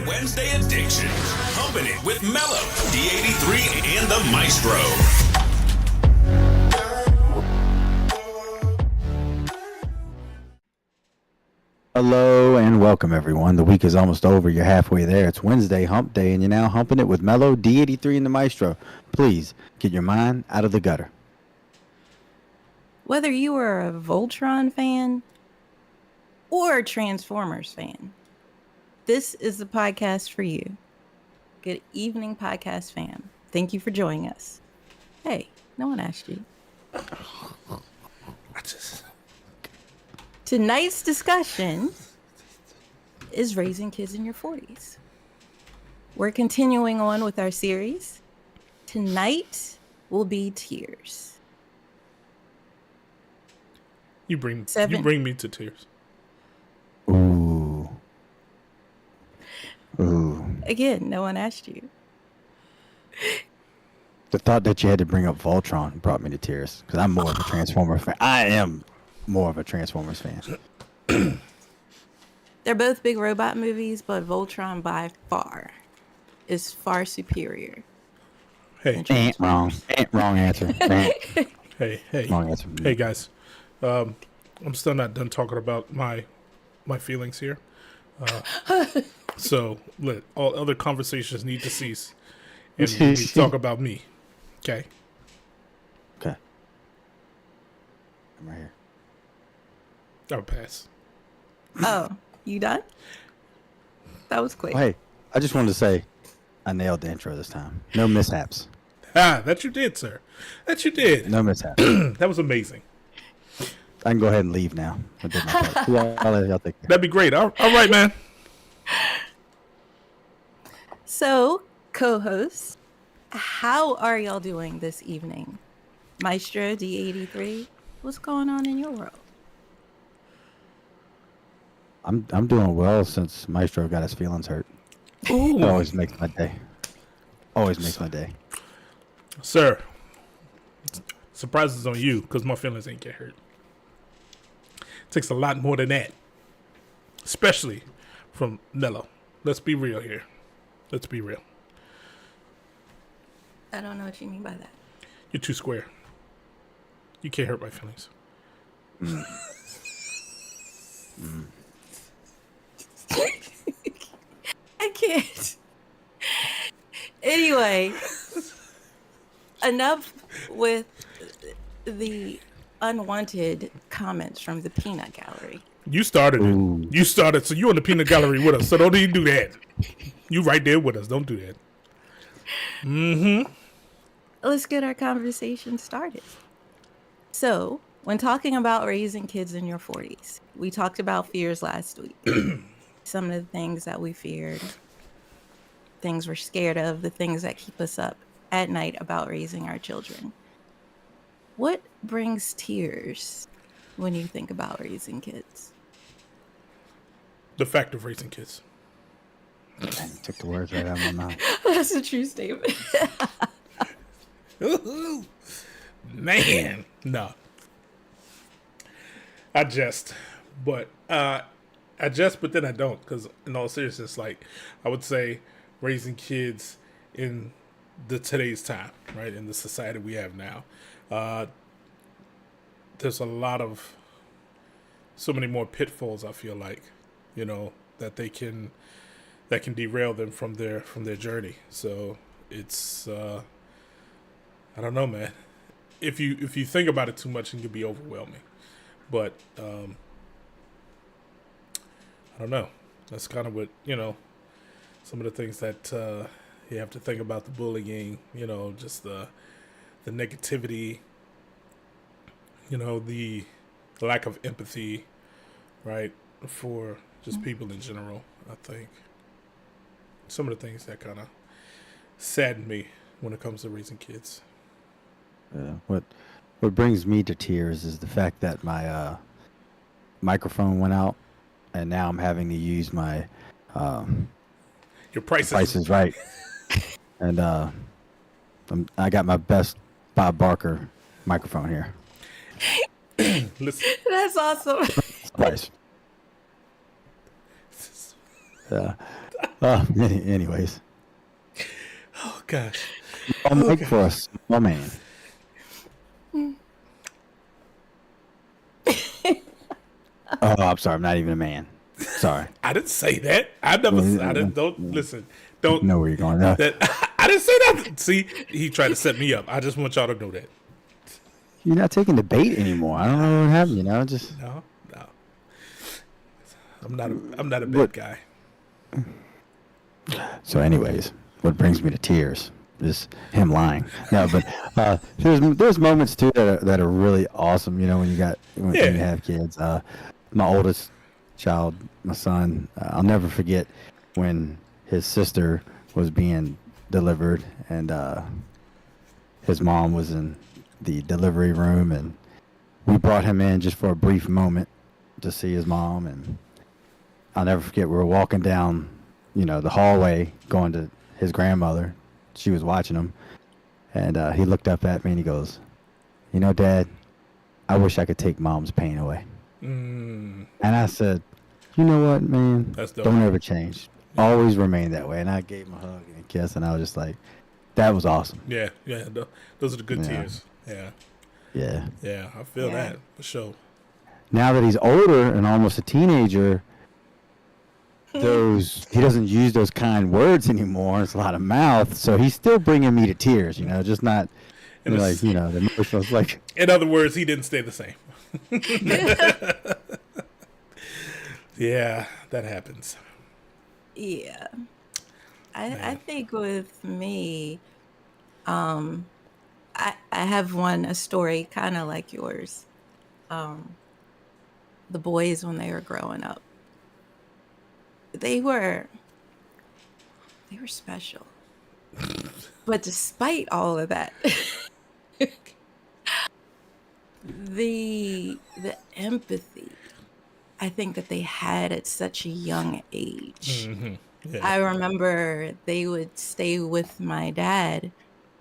Wednesday Addiction. Humpin' it with Mello, D83, and the Maestro. Hello and welcome, everyone. The week is almost over. You're halfway there. It's Wednesday, hump day, and you're now humping it with Mello, D83, and the Maestro. Please get your mind out of the gutter. Whether you are a Voltron fan or a Transformers fan, this is the podcast for you. Good evening, podcast fam. Thank you for joining us. Hey, no one asked you. Tonight's discussion is raising kids in your 40s. We're continuing on with our series. Tonight will be tears. You bring me to tears. Ooh. Again, no one asked you. The thought that you had to bring up Voltron brought me to tears because I'm more of a Transformers fan. I am more of a Transformers fan. They're both big robot movies, but Voltron by far is far superior. Hey, wrong answer. hey, Wrong answer. hey, guys. I'm still not done talking about my feelings here. So let all other conversations need to cease, and we need to talk about me. Okay. Okay. I'm right here. I'll pass. Oh, you done? That was quick. Oh, hey, I just wanted to say I nailed the intro this time. No mishaps. That you did, sir. That you did. No mishaps. That was amazing. I can go ahead and leave now. I did my part. Y'all take care. That'd be great. All right, man. So, co-hosts, how are y'all doing this evening? Maestro D83, what's going on in your world? I'm doing well since Maestro got his feelings hurt. Ooh. It always makes my day. Always makes my day. Sir, surprises on you because my feelings ain't get hurt. Takes a lot more than that, especially from Mello. Let's be real here. Let's be real. I don't know what you mean by that. You're too square. You can't hurt my feelings. I can't. Anyway, enough with the unwanted comments from the peanut gallery. You started Ooh. it. You started, so you on the peanut gallery with us. So don't even do that. You right there with us. Don't do that. Mm-hmm. Let's get our conversation started. So, when talking about raising kids in your 40s, we talked about fears last week. Some of the things that we feared, things we're scared of, the things that keep us up at night about raising our children. What brings tears when you think about raising kids? The fact of raising kids. Dang, took the words right out of my mouth. That's a true statement. Ooh, man, no. I jest, but then I don't, because in all seriousness, like I would say, raising kids in today's time, right, in the society we have now, there's so many more pitfalls. I feel like, that that can derail them from their journey. So it's I don't know, man. If you think about it too much, it can be overwhelming. But I don't know. That's kind of what some of the things that you have to think about: the bullying, just the negativity, the lack of empathy, right, for just people in general. I think some of the things that kind of sadden me when it comes to raising kids. What brings me to tears is the fact that my microphone went out, and now I'm having to use my Your Price Is Right, and I got my best Bob Barker microphone here. Listen, That's awesome. Price. Yeah. Anyways, Oh gosh. I'll make for a small man. Oh, I'm sorry. I'm not even a man. Sorry. I didn't say that. I didn't. Don't listen. Don't Know where you're going. No, that. I didn't say that. See, he tried to set me up. I just want y'all to know that. you're not taking the bait anymore. I don't know what happened. Just No. I'm not a bad guy. so. Anyways, what brings me to tears is him lying. No, but there's moments too that are really awesome. When when you have kids. My oldest child, my son, I'll never forget when his sister was being delivered and his mom was in the delivery room, and we brought him in just for a brief moment to see his mom. And I'll never forget, we were walking down the hallway going to his grandmother. She was watching him, and he looked up at me and he goes, Dad, I wish I could take mom's pain away. And I said, you know what, man? That's dope. Don't ever change. Always remain that way. And I gave him a hug and a kiss, and I was just like, that was awesome. Yeah. Those are the good tears. Yeah. Yeah, I feel that for sure. Now that he's older and almost a teenager, he doesn't use those kind words anymore. It's a lot of mouth, so he's still bringing me to tears. Just not the emotional. It's like, in other words, he didn't stay the same. Yeah, that happens. Yeah. I think with me, I have a story kind of like yours. The boys, when they were growing up, they were special. But despite all of that, the empathy I think that they had at such a young age. Yeah. I remember they would stay with my dad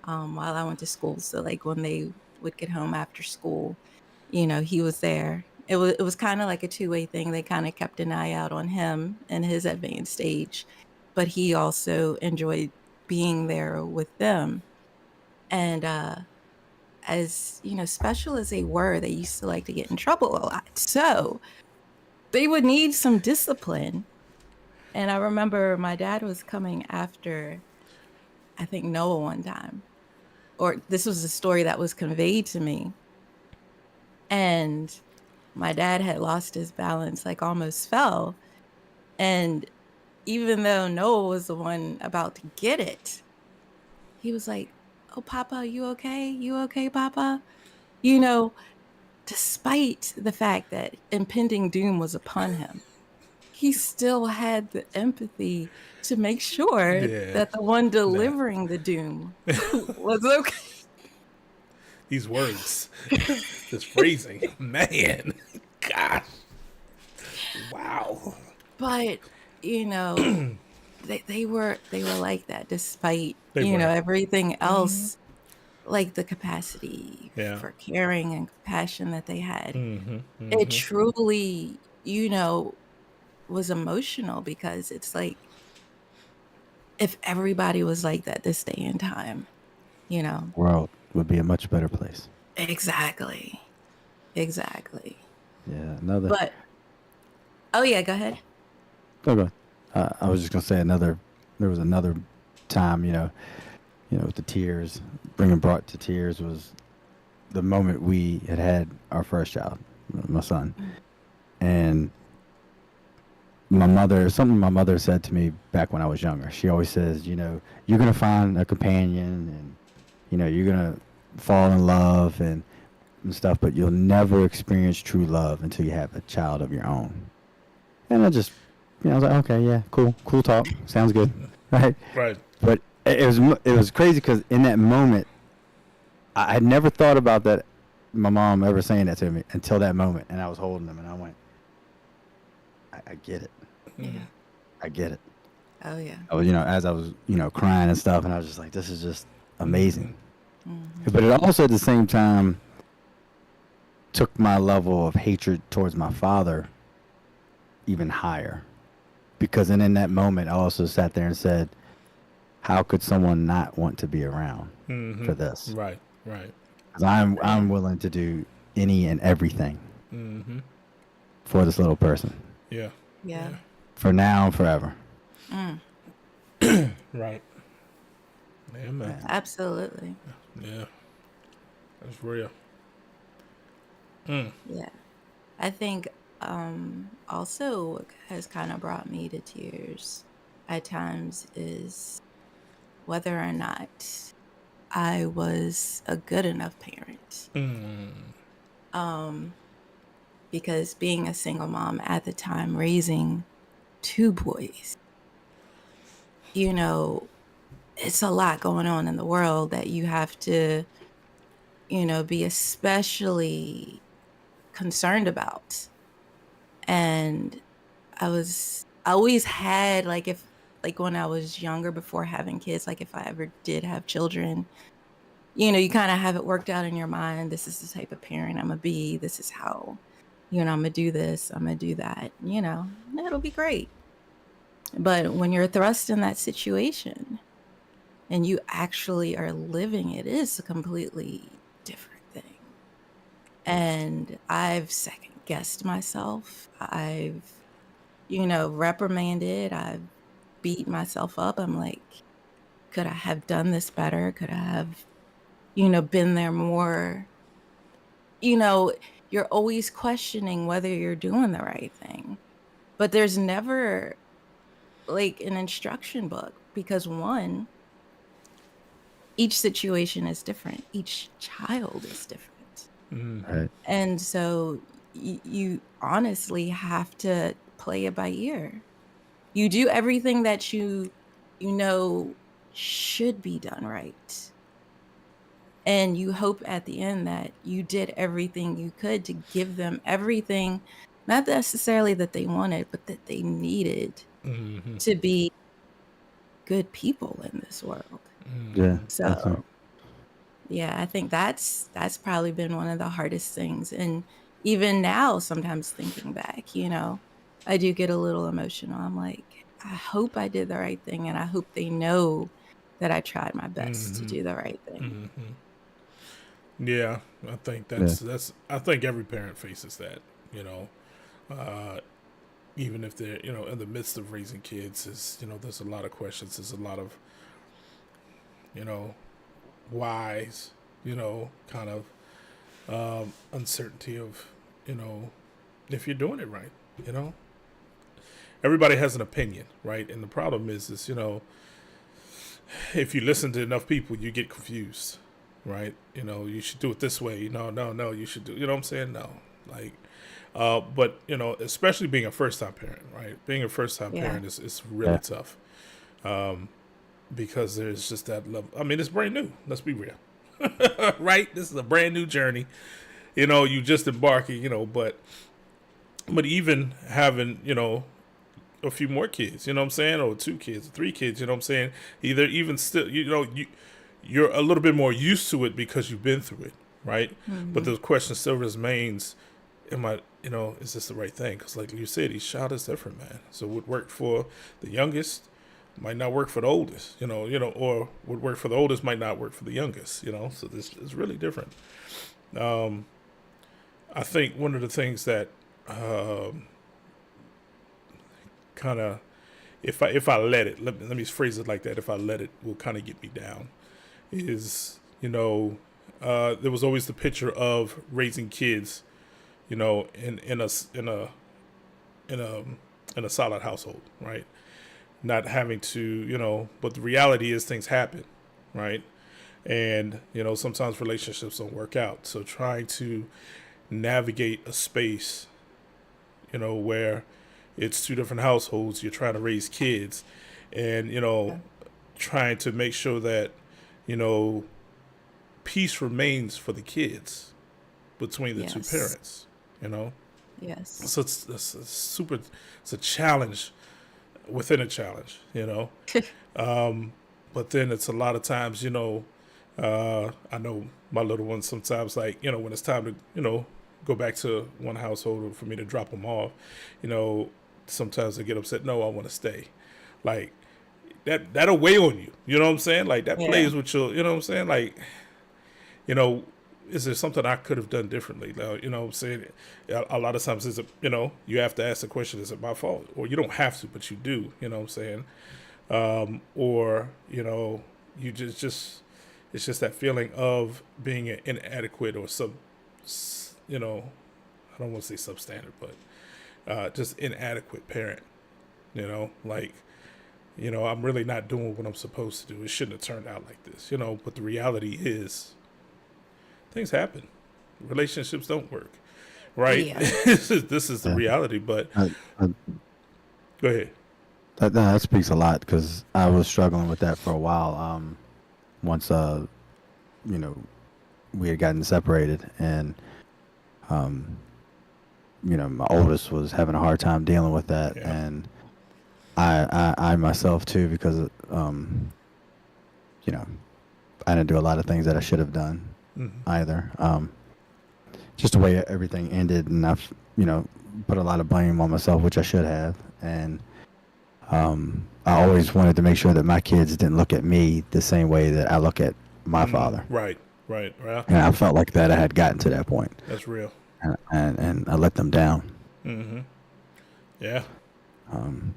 while I went to school. So like when they would get home after school, he was there. It was kind of like a two-way thing. They kind of kept an eye out on him in his advanced stage, but he also enjoyed being there with them. And as special as they were, they used to like to get in trouble a lot. So they would need some discipline. And I remember my dad was coming after, I think, Noah one time. Or this was a story that was conveyed to me. And my dad had lost his balance, like almost fell. And even though Noah was the one about to get it, he was like, "Oh, Papa, you okay? You okay, Papa?" Despite the fact that impending doom was upon him, he still had the empathy to make sure that the one delivering the doom was okay. These words, this phrasing, man, gosh, wow. But they were like that, despite everything else, like the capacity for caring and compassion that they had. It truly, was emotional, because it's like, if everybody was like that this day and time, world would be a much better place. Exactly. Yeah. But oh yeah, go ahead. Go ahead. I was just gonna say there was another time, with the tears, brought to tears was the moment we had our first child, my son. And my mother said to me back when I was younger. She always says, you're gonna find a companion, and you're gonna fall in love and stuff, but you'll never experience true love until you have a child of your own. And I just, I was like, okay, yeah, cool talk, sounds good, right? Right. But it was crazy, because in that moment, I had never thought about that, my mom ever saying that to me until that moment, and I was holding him, and I went, I get it. Yeah. I get it. Oh yeah. I was, as I was, crying and stuff, and I was just like, this is just amazing. But it also at the same time took my level of hatred towards my father even higher, because then in that moment, I also sat there and said, how could someone not want to be around for this? Right. Right. 'Cause I'm willing to do any and everything for this little person, Yeah. Yeah. for now and forever. Right. Yeah, man. Absolutely. Yeah. That's real. Yeah. I think also what has kind of brought me to tears at times is whether or not I was a good enough parent. Because being a single mom at the time, raising two boys, you know, it's a lot going on in the world that you have to, be especially concerned about. And I always had, like, like when I was younger before having kids, like if I ever did have children, you kind of have it worked out in your mind. This is the type of parent I'm going to be. This is how, I'm going to do this. I'm going to do that. It'll be great. But when you're thrust in that situation and you actually are living it, is a completely different thing. And I've second guessed myself. I've, reprimanded. I've beat myself up. I'm like, could I have done this better? Could I have, been there more? You're always questioning whether you're doing the right thing. But there's never like an instruction book because one, each situation is different. Each child is different. Right. And so you honestly have to play it by ear. You do everything that you know should be done right. And you hope at the end that you did everything you could to give them everything, not necessarily that they wanted, but that they needed to be good people in this world. Yeah. That's right. So yeah, I think that's probably been one of the hardest things. And even now, sometimes thinking back, I do get a little emotional. I'm like, I hope I did the right thing, and I hope they know that I tried my best to do the right thing. Yeah. I think Yeah. that's. I think every parent faces that. You know, even if they're in the midst of raising kids, is there's a lot of questions. There's a lot of whys. Kind of uncertainty of if you're doing it right. Everybody has an opinion, right? And the problem is if you listen to enough people, you get confused, right? You should do it this way. No, you should do. You know what I'm saying? No, like, but especially being a first time parent, right? Being a first time Yeah. parent is really tough, because there's just that love. I mean, it's brand new. Let's be real, right? This is a brand new journey. You just embarking. But even having a few more kids, you know what I'm saying, or 2 kids, 3 kids, you know what I'm saying, even still, you're a little bit more used to it because you've been through it, right? But the question still remains, is this the right thing? Because like you said, each child is different, man. So what worked for the youngest might not work for the oldest, or what worked for the oldest might not work for the youngest, so this is really different. I think one of the things that kind of, if I let it, let me phrase it like that, if I let it, will kind of get me down, is there was always the picture of raising kids, in a solid household, right? Not having to, but the reality is things happen, right? And sometimes relationships don't work out. So trying to navigate a space, where it's 2 different households, you're trying to raise kids, and trying to make sure that peace remains for the kids between the 2 Yes. parents. Yes. So it's a challenge within a challenge. But then it's a lot of times, I know my little ones sometimes, like, when it's time to, go back to one household, or for me to drop them off, sometimes they get upset. No, I want to stay. Like that'll weigh on you. You know what I'm saying? Like that plays with your. You know what I'm saying? Like, you know, is there something I could have done differently? Now, you know what I'm saying? A lot of times, you have to ask the question, is it my fault? Or you don't have to, but you do. You know what I'm saying? Or you know, you just it's just that feeling of being inadequate or you know, I don't want to say substandard, but just inadequate parent. You know, like, you know, I'm really not doing what I'm supposed to do. It shouldn't have turned out like this, you know. But the reality is, things happen. Relationships don't work, right? Yeah. this is the reality. But go ahead. That speaks a lot, because I was struggling with that for a while. Once you know, we had gotten separated, and you know, my oldest was having a hard time dealing with that, and I myself too, because you know, I didn't do a lot of things that I should have done either. Just the way everything ended, and I've, you know, put a lot of blame on myself, which I should have, and I always wanted to make sure that my kids didn't look at me the same way that I look at my father. Right. And I felt like that I had gotten to that point. That's real. And I let them down. Yeah. You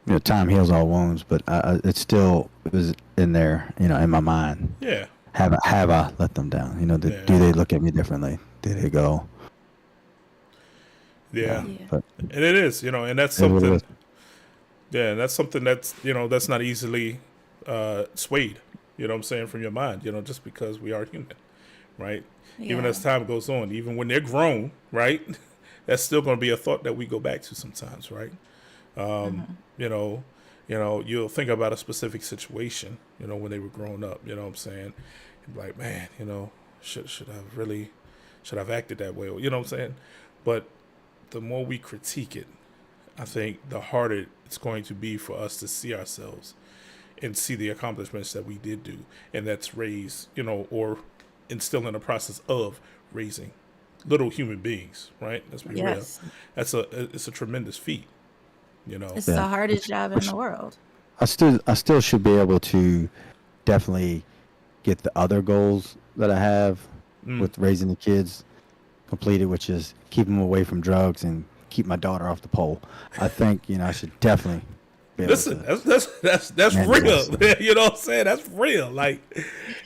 know, time heals all wounds, but it still was in there, you know, in my mind. Yeah. Have I let them down? You know, do they look at me differently? Do they go? Yeah. But And it is, you know, and that's something. Yeah, and that's something that's, you know, that's not easily swayed, you know what I'm saying, from your mind, you know, just because we are human, right? Yeah. Even as time goes on, even when they're grown, right? That's still going to be a thought that we go back to sometimes, right? You know, you'll think about a specific situation, you know, when they were growing up, you know what I'm saying? You'd be like, man, you know, should I've acted that way? You know what I'm saying? But the more we critique it, I think the harder it's going to be for us to see ourselves and see the accomplishments that we did do. And that's raise, you know, or instill in the process of raising little human beings, right? Let's be real. It's a tremendous feat, you know. It's the hardest job in the world. I still should be able to definitely get the other goals that I have with raising the kids completed, which is keep them away from drugs and keep my daughter off the pole. I think, you know, I should definitely be able Listen, to that's real. You know what I'm saying? That's real. Like,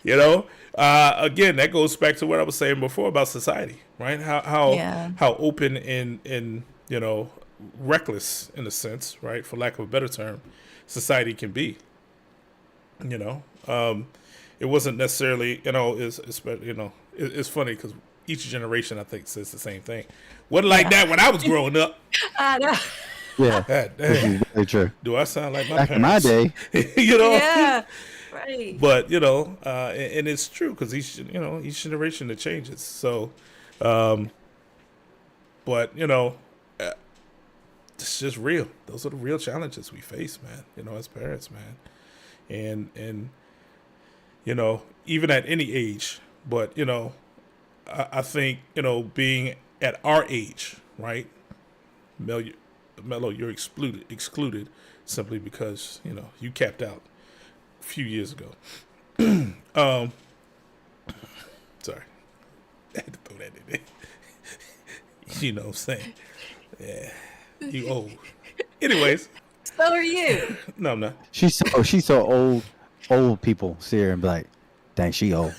you know, again, that goes back to what I was saying before about society, right? How open and you know, reckless in a sense, right, for lack of a better term, society can be. You know, it wasn't necessarily, you know, it's funny because each generation, I think, says the same thing. Wasn't like that when I was growing up. I know. Yeah, God this damn. is very true. Do I sound like my Back parents? in my day, You know? Yeah, right. But, you know, and it's true because each generation it changes. So, but, you know, it's just real. Those are the real challenges we face, man, you know, as parents, man. And you know, even at any age, but, you know, I think, you know, being at our age, right, Mello, you're excluded simply because, you know, you capped out a few years ago. Sorry. I had to throw that in there. You know what I'm saying? Yeah. You old. Anyways. So are you. No, I'm not. she's so old people see her and be like, dang, she old.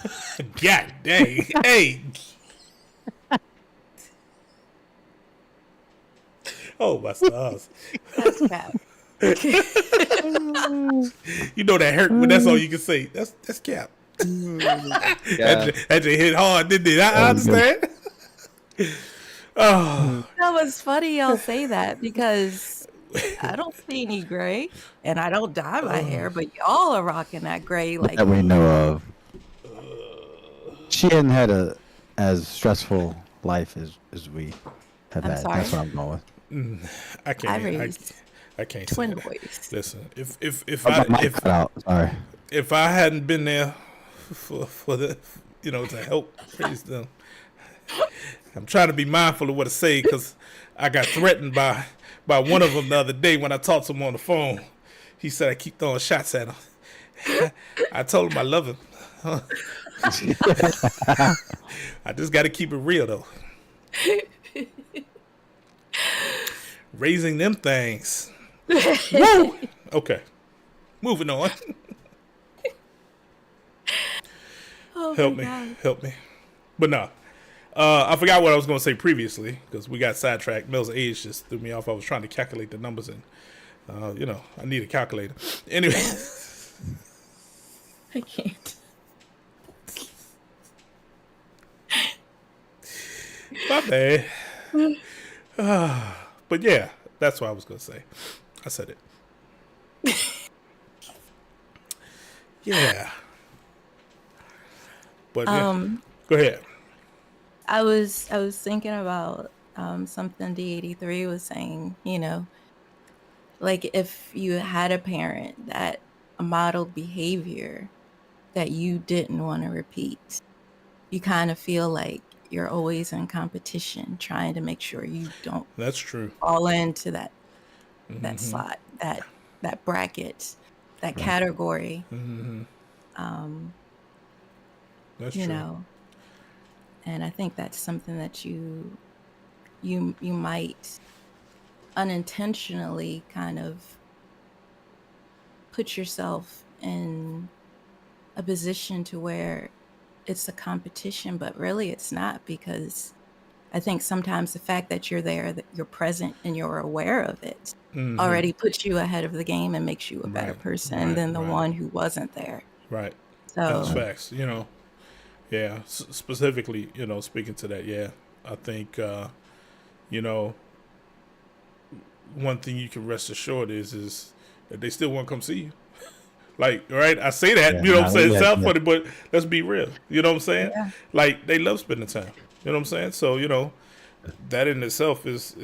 God dang. Hey. Oh, my stars. That's cap. You know that hurt, but that's all you can say. That's cap. That just hit hard, didn't it? I understand. Oh. That was funny y'all say that because I don't see any gray and I don't dye my hair, but y'all are rocking that gray like That we know of. She hadn't had a as stressful life as we have I'm had. sorry? That's what I'm going with. I can't. I raised I can't twin say it. boys. Listen, if I got my cut out. Sorry. if I hadn't been there for the, you know, to help raise them, I'm trying to be mindful of what I say because I got threatened by about one of them the other day when I talked to him on the phone. He said I keep throwing shots at him. I told him I love him. I just got to keep it real, though. Raising them things. Woo! Okay. Moving on. Oh Help my me. God. Help me. But no. I forgot what I was going to say previously because we got sidetracked. Mel's age just threw me off. I was trying to calculate the numbers and, I need a calculator. Anyway. I can't. My bad. But yeah, that's what I was going to say. I said it. Yeah. But yeah. Go ahead. I was thinking about something D83 was saying, like if you had a parent that modeled behavior that you didn't want to repeat, you kind of feel like you're always in competition trying to make sure you don't That's true. fall into that slot, that bracket, that category. That's you true. know and I think that's something that you might unintentionally kind of put yourself in a position to where it's a competition, but really it's not, because I think sometimes the fact that you're there, that you're present and you're aware of it already puts you ahead of the game and makes you a better person than the one who wasn't there. Right. So That's facts. Yeah. Specifically, speaking to that, yeah. I think, one thing you can rest assured is that they still want to come see you. Like, right? I say that, what I'm saying? It sounds funny, but let's be real. You know what I'm saying? Yeah. Like, they love spending time. You know what I'm saying? So, that in itself is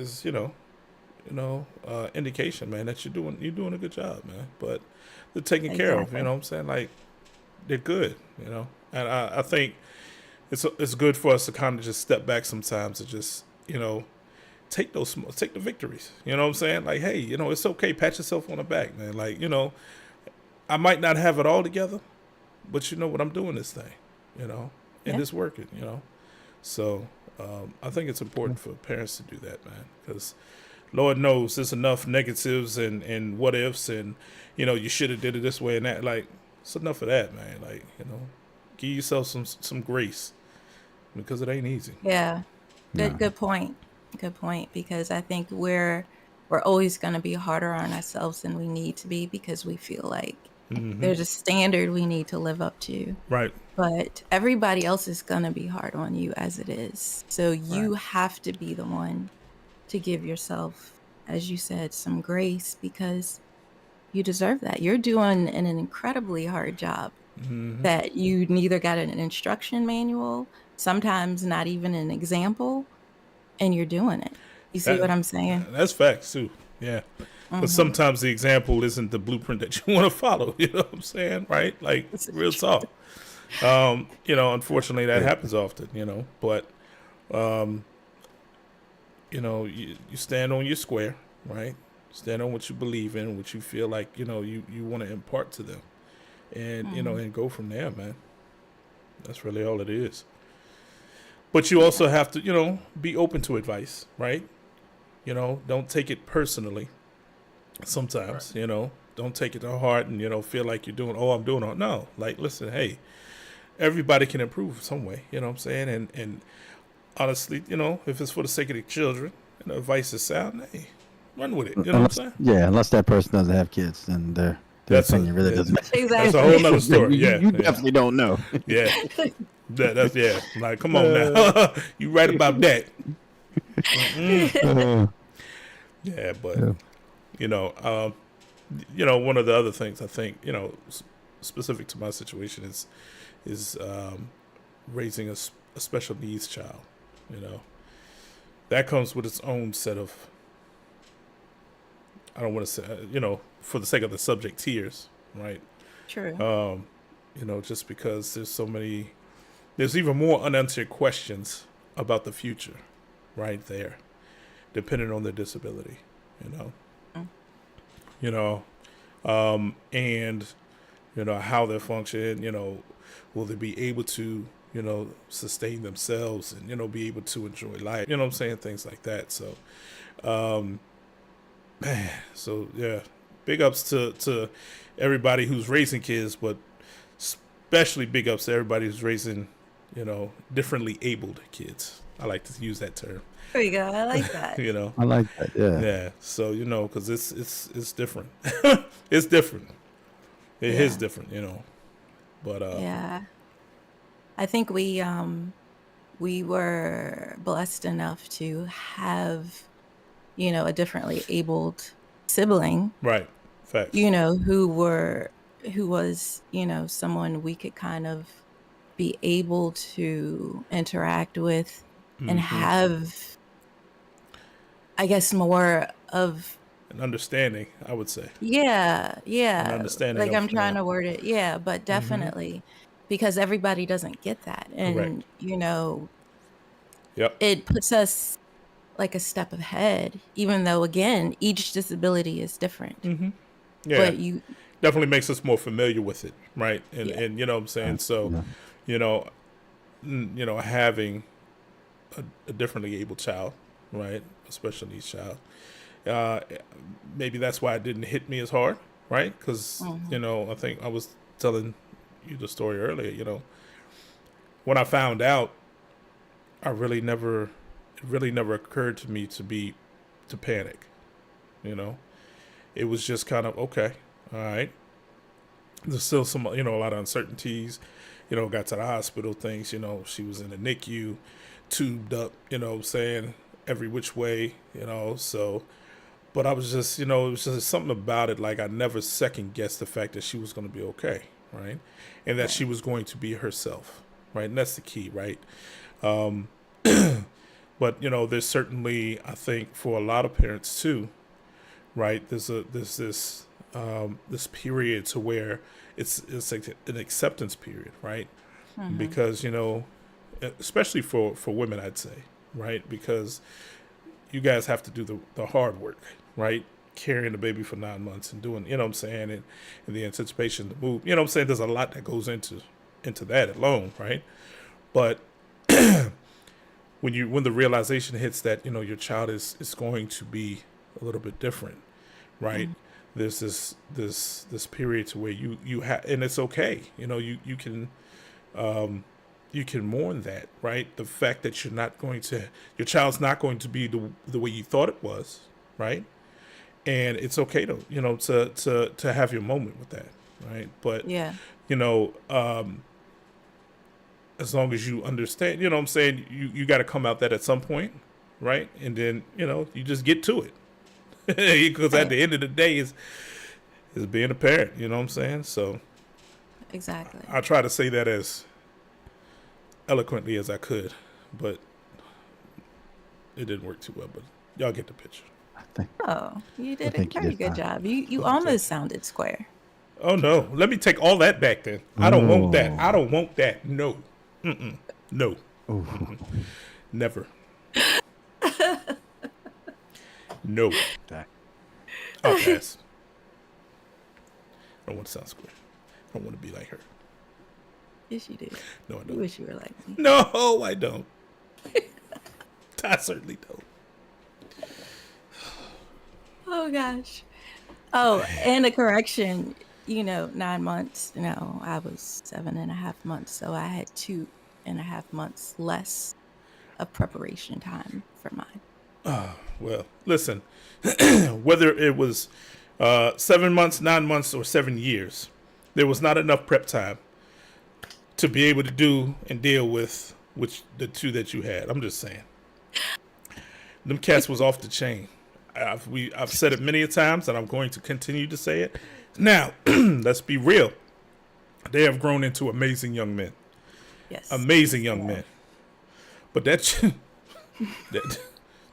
indication, man, that you're doing a good job, man. But they're taken care of, you know what I'm saying? Like, they're good, And I think it's good for us to kind of just step back sometimes and just, take the victories. You know what I'm saying? Like, hey, it's okay. Pat yourself on the back, man. Like, I might not have it all together, but you know what? I'm doing this thing, and it's working, So I think it's important for parents to do that, man, because Lord knows there's enough negatives and what ifs and, you should have did it this way and that. Like, it's enough of that, man. Like, give yourself some grace because it ain't easy. yeah, good point. Good point, because I think we're always going to be harder on ourselves than we need to be, because we feel like there's a standard we need to live up to. Right. But everybody else is going to be hard on you as it is. So you have to be the one to give yourself, as you said, some grace, because you deserve that. You're doing an incredibly hard job that you neither got an instruction manual, sometimes not even an example, and you're doing it. You see what I'm saying? That's facts too. Yeah. But sometimes the example isn't the blueprint that you want to follow. You know what I'm saying? Right? Like, real talk. Unfortunately that happens often, but, you stand on your square, right? Stand on what you believe in, what you feel like, you want to impart to them, and, and go from there, man. That's really all it is. But you also have to, be open to advice, right? Don't take it personally. Sometimes, don't take it to heart and, feel like you're doing, I'm doing all. No, like, listen, hey, everybody can improve some way, you know what I'm saying? And honestly, if it's for the sake of the children and the advice is sound, hey, run with it. You know what I'm saying? Yeah, unless that person doesn't have kids, then their opinion really doesn't matter. Exactly. That's a whole nother story. You definitely don't know. Yeah. That's like, come on now. You right about that. Yeah, but one of the other things I think, specific to my situation is raising a special needs child. That comes with its own set of, I don't want to say, for the sake of the subject, tears, right? True. Just because there's even more unanswered questions about the future right there, depending on their disability. you know, Mm. you know, and you know how they function. You know, will they be able to, you know, sustain themselves and, you know, be able to enjoy life? You know what I'm saying? Things like that. So, man, so yeah, big ups to everybody who's raising kids, but especially big ups to everybody who's raising, you know, differently abled kids. I like to use that term. There you go. I like that. You know, I like that. Yeah. yeah. So you know, because it's different. It's different. It is Yeah. different. You know, but Yeah. I think we were blessed enough to have, you know, a differently abled sibling, right, facts. you know, who was, you know, someone we could kind of be able to interact with and have, I guess, more of, An understanding, I would say, yeah, an yeah, understanding like I'm of trying to word it. Yeah, but definitely because everybody doesn't get that. correct. And, you know, Yep. it puts us like a step ahead, even though again, each disability is different. Yeah. But you, Definitely makes us more familiar with it, right? yeah, And you know what I'm saying. So, Yeah. you know, you know, having a differently able child, right, a special needs child, uh, maybe that's why it didn't hit me as hard, right? Because mhm, you know, I think I was telling you the story earlier. You know, when I found out, I really never, it really never occurred to me to panic. You know, it was just kind of okay, all right. There's still some, you know, a lot of uncertainties. You know, got to the hospital, things, you know, she was in the NICU, tubed up, you know, saying every which way, you know, so, but I was just, you know, it was just something about it. Like I never second guessed the fact that she was going to be okay, right? And that she right, was going to be herself, right? And that's the key, right? But, you know, there's certainly, I think, for a lot of parents too, right? There's this period to where it's like an acceptance period, right? mhm, Because you know, especially for women, I'd say, right? Because you guys have to do the hard work, right? Carrying the baby for 9 months and doing, you know what I'm saying, and the anticipation to move, you know what I'm saying. There's a lot that goes into that alone, right? But when the realization hits that, you know, your child is going to be a little bit different, right? mhm, There's this period to where you have, and it's okay, you know, you can mourn that, right? The fact that your child's not going to be the way you thought it was, right? And it's okay to, you know, to have your moment with that, right? But yeah, you know, as long as you understand, you know what I'm saying, you got to come out that at some point, right? And then, you know, you just get to it. Because at right, the end of the day is being a parent, you know what I'm saying? So exactly. I try to say that as eloquently as I could, but it didn't work too well, but y'all get the picture. I think Oh, you I did a think you very did good fine. job. You Thank almost you. sounded square. Oh no, let me take all that back then. I don't want that. I Oh. don't want that. No. No. Oh. Never. No. Dang. I'll pass. I don't want to sound square. I don't want to be like her. Yes, you did. No, I You don't. wish you were like me. No, I don't. I certainly don't. Oh gosh. Oh, and a correction. You know, 9 months. No, I was 7.5 months, so I had 2.5 months less of preparation time for mine. Well, listen, whether it was 7 months, 9 months, or 7 years, there was not enough prep time to be able to do and deal with which the two that you had. I'm just saying, them cats was off the chain. I've said it many a times, and I'm going to continue to say it. Now, let's be real. They have grown into amazing young men, Yes. amazing Yes, young men. But that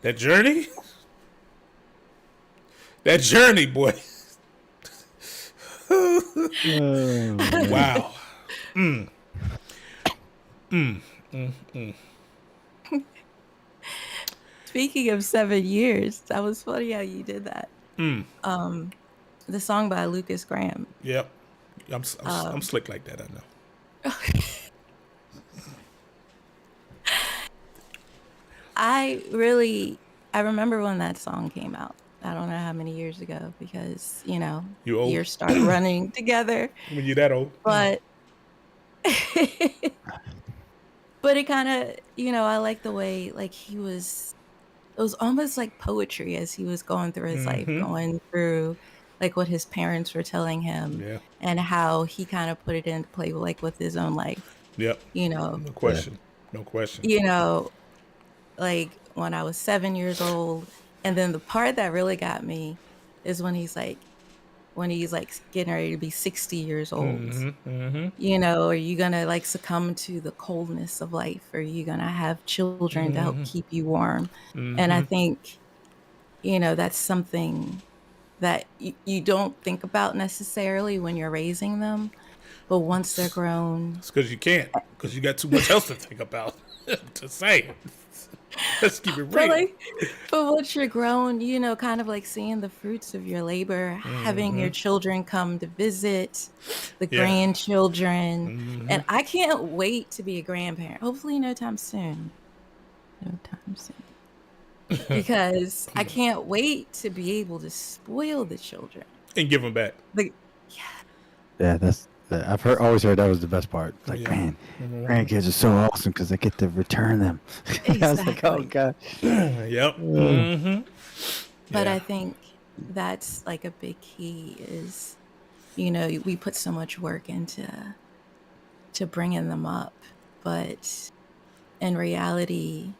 that journey, that journey, boy. Oh, man. Wow. speaking of 7 years, that was funny how you did that. The song by Lucas Graham. Yep. I'm slick like that, I know. I remember when that song came out. I don't know how many years ago because, You old. years start running together. When you're that old. But but it kind of, I like the way like it was almost like poetry as he was going through his life, going through like what his parents were telling him Yeah. and how he kind of put it into play like with his own life, Yep. you know, No question. No question. like when I was 7 years old. And then the part that really got me is when he's like getting ready to be 60 years old. Are you gonna like succumb to the coldness of life? Or are you gonna have children to help keep you warm? And I think, that's something that you don't think about necessarily when you're raising them. But once they're grown, It's because you can't, because you got too much else to think about. To say, let's keep it real. but once you're grown, kind of like seeing the fruits of your labor, having your children come to visit, the Yeah. grandchildren. And I can't wait to be a grandparent. Hopefully no time soon. Because I can't wait to be able to spoil the children. And give them back. Yeah, I've always heard that was the best part. It's like, man, grandkids are so awesome because I get to return them. I was like, oh god. Yep. But I think that's like a big key is, we put so much work into bringing them up, but in reality,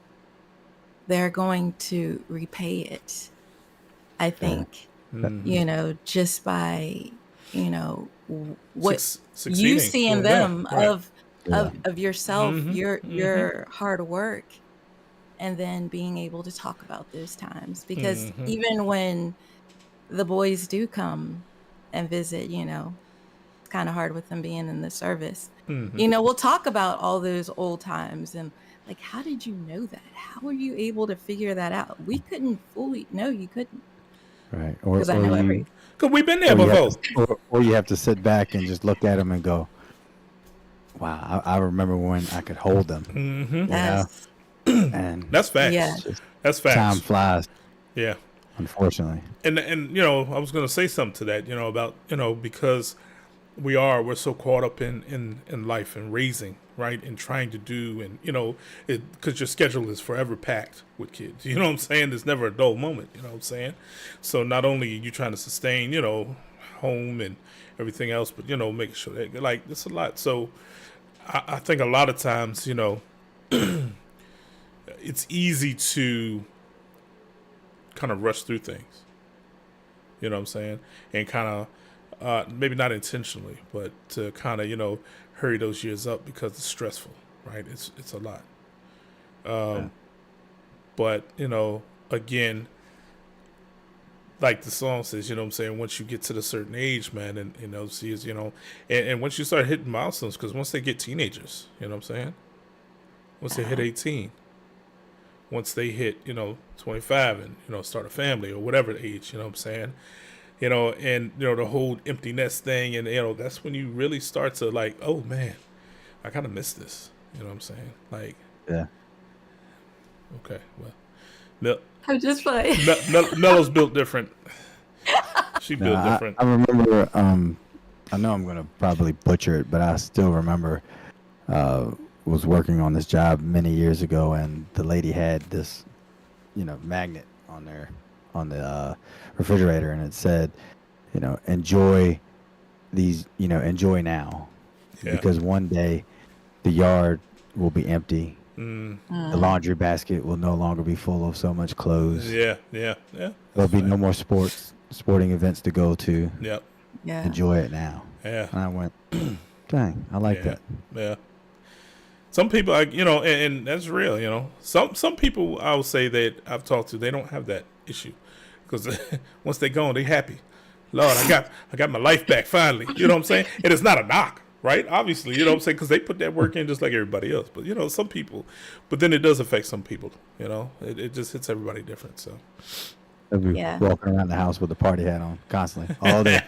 they're going to repay it. I think, just by, what you see in them of yourself, your hard work, and then being able to talk about those times. Because even when the boys do come and visit, it's kind of hard with them being in the service. We'll talk about all those old times and like, how did you know that? How were you able to figure that out? We couldn't fully. No, you couldn't. Right. Because I know everything. Because we've been there before. Or you have to sit back and just look at them and go, wow, I remember when I could hold them. Yes. And that's facts. Yeah. That's facts. Time flies. Yeah. Unfortunately. And I was going to say something to that, about, because we're so caught up in life and raising, right, and trying to do, and because your schedule is forever packed with kids, you know what I'm saying? There's never a dull moment, you know what I'm saying? So not only are you trying to sustain, home and everything else, but making sure that, like, it's a lot. So I think a lot of times, it's easy to kind of rush through things, you know what I'm saying, and kind of maybe not intentionally, but to kind of, hurry those years up because it's stressful, right? It's a lot. But, again, like the song says, you know what I'm saying, once you get to the certain age, man, and, and once you start hitting milestones, because once they get teenagers, you know what I'm saying? Once they hit 18, once they hit, 25 and, start a family or whatever age, you know what I'm saying? And, the whole empty nest thing. And, that's when you really start to like, oh, man, I kind of miss this. You know what I'm saying? Like, yeah. Okay, well. I'm just playing. Melo's built different. She built different. I remember, I know I'm going to probably butcher it, but I still remember was working on this job many years ago, and the lady had this, magnet on there. On the refrigerator, and it said, enjoy these, enjoy now, because one day the yard will be empty. The laundry basket will no longer be full of so much clothes. Yeah. There'll be no more sporting events to go to. Yep. Yeah. Enjoy it now. Yeah. And I went, dang, I like that. Yeah. Some people, and that's real. Some people I would say that I've talked to, they don't have that issue. Because once they're gone, they happy. Lord, I got my life back finally. You know what I'm saying? And it's not a knock. right? Obviously, you know what I'm saying? Because they put that work in just like everybody else. But, you know, some people, but then it does affect some people, you know? It just hits everybody different, so. They'll be Yeah. walking around the house with the party hat on constantly, all day.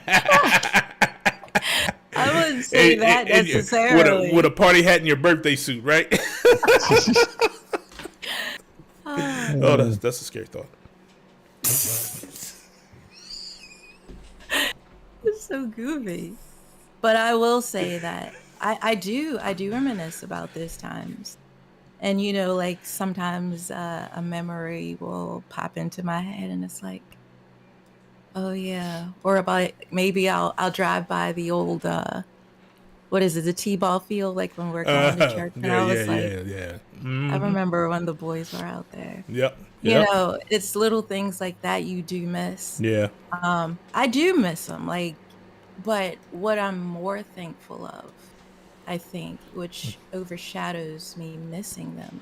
I wouldn't say that necessarily. With a party hat and your birthday suit, right? Oh, that's a scary thought. It's so goofy. But I will say that I do reminisce about those times. And, you know, like sometimes a memory will pop into my head and it's like, oh yeah. Or about maybe I'll drive by the old what is it, the T-ball field, like when we're going to church, and I was like, Yeah. I Mm-hmm. remember when the boys were out there. Yep. You know, it's little things like that you do miss. Yeah. I do miss them, like, but what I'm more thankful of, I think, which overshadows me missing them,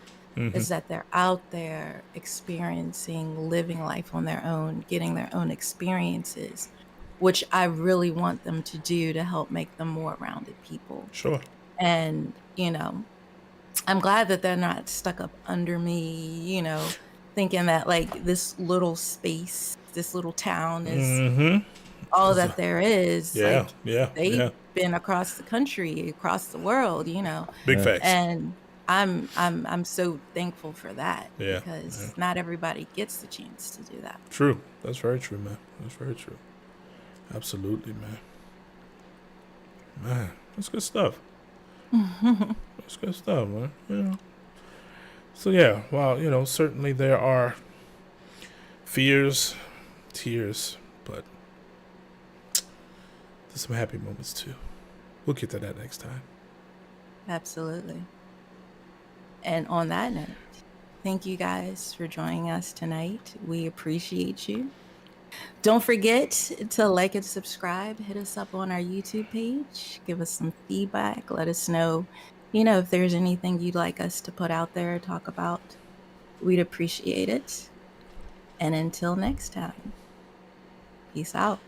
is that they're out there experiencing, living life on their own, getting their own experiences, which I really want them to do to help make them more rounded people. Sure. And, you know, I'm glad that they're not stuck up under me, you know, thinking that like this little space, this little town is all that there is. Yeah. Like Yeah. they've been across the country, across the world, you know. Big facts. And I'm so thankful for that, Yeah. because not everybody gets the chance to do that. True. That's very true, man. That's very true. Absolutely, man. Man, that's good stuff. That's good stuff, man. Yeah. So yeah, well, you know, certainly there are fears, tears, but there's some happy moments too. We'll get to that next time. Absolutely. And on that note, thank you guys for joining us tonight. We appreciate you. Don't forget to like and subscribe. Hit us up on our YouTube page. Give us some feedback. Let us know, you know, if there's anything you'd like us to put out there, talk about. We'd appreciate it. And until next time, peace out.